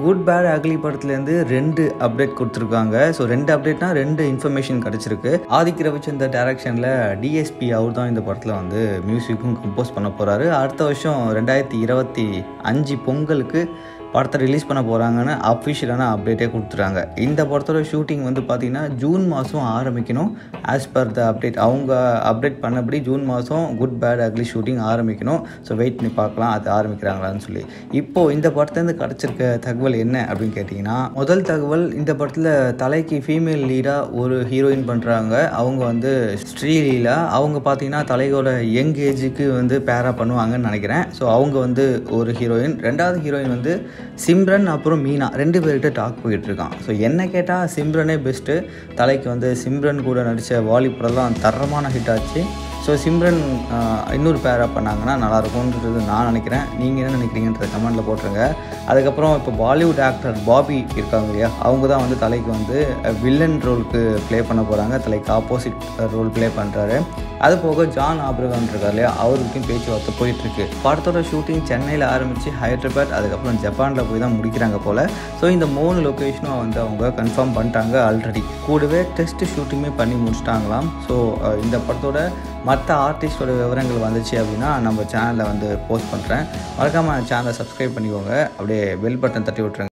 Good bad ugly படத்துலேருந்து 2 update கொடுத்துருக்காங்க. So 2 அப்டேட்னா 2 information கிடச்சிருக்கு. ஆதிக் ரவிச்சந்தர் டைரக்ஷனில் டிஎஸ்பி அவர் தான் இந்த படத்தில் வந்து மியூசிக்கும் கம்போஸ் பண்ண போகிறாரு. அடுத்த வருஷம் 2025 பொங்கலுக்கு படத்தை ரிலீஸ் பண்ண போகிறாங்கன்னு அஃபிஷியலான அப்டேட்டே கொடுத்துட்டாங்க. இந்த படத்தோட ஷூட்டிங் வந்து பார்த்திங்கன்னா ஜூன் மாதம் ஆரம்பிக்கணும். ஆஸ் பர் த அப்டேட் அவங்க அப்டேட் பண்ணபடி ஜூன் மாதம் குட் பேட் அக்லி ஷூட்டிங் ஆரம்பிக்கணும். ஸோ வெயிட் பண்ணி பார்க்கலாம் அது ஆரம்பிக்கிறாங்களான்னு சொல்லி. இப்போது இந்த படத்துலேருந்து கிடச்சிருக்க தகவல் என்ன அப்படின்னு கேட்டிங்கன்னா, முதல் தகவல் இந்த படத்தில் தலைக்கு ஃபீமேல் லீடாக ஒரு ஹீரோயின் பண்ணுறாங்க. அவங்க வந்து ஸ்ரீலீலா. அவங்க பார்த்திங்கன்னா தலையோட யங் ஏஜுக்கு வந்து பேரா பண்ணுவாங்கன்னு நினைக்கிறேன். ஸோ அவங்க வந்து ஒரு ஹீரோயின். ரெண்டாவது ஹீரோயின் வந்து சிம்ரன் அப்புறம் மீனா 2 பேர்கிட்ட டாக் போயிட்டுருக்கான். ஸோ என்ன கேட்டால் சிம்ரனே பெஸ்ட்டு. தலைக்கு வந்து சிம்ரன் கூட நடித்த வாலி படம்லாம் தரமான ஹிட் ஆச்சு. ஸோ சிம்ரன் இன்னொரு பேராக பண்ணாங்கன்னா நல்லாயிருக்கும்ன்றது நான் நினைக்கிறேன். நீங்கள் என்ன நினைக்கிறீங்கன்றத கமெண்ட்டில் போட்டுருங்க. அதுக்கப்புறம் இப்போ பாலிவுட் ஆக்டர் பாபி இருக்காங்க இல்லையா, அவங்க தான் வந்து தலைக்கு வந்து வில்லன் ரோலுக்கு ப்ளே பண்ண போகிறாங்க. தலைக்கு ஆப்போசிட் ரோல் ப்ளே பண்ணுறாரு. அது போக ஜான் ஆப்ரகாம் இருக்கார் இல்லையா, அவருக்கும் பேச்சுவார்த்தை போயிட்டுருக்கு. படத்தோட ஷூட்டிங் சென்னையில் ஆரம்பித்து ஹைதராபாத் அதுக்கப்புறம் ஜப்பானில் போய் தான் முடிக்கிறாங்க போல். ஸோ இந்த 3 லொக்கேஷனும் வந்து அவங்க கன்ஃபார்ம் பண்ணிட்டாங்க ஆல்ரெடி. கூடவே டெஸ்ட் ஷூட்டிங்குமே பண்ணி முடிச்சிட்டாங்களாம். ஸோ இந்த படத்தோட மற்ற ஆர்டிஸ்டோட விவரங்கள் வந்துச்சு அப்படின்னா நம்ம சேனலில் வந்து போஸ்ட் பண்ணுறேன். மறக்காமல் சேனலை சப்ஸ்கிரைப் பண்ணிக்கோங்க. அப்படியே பெல் பட்டன் தட்டி விட்ருங்க.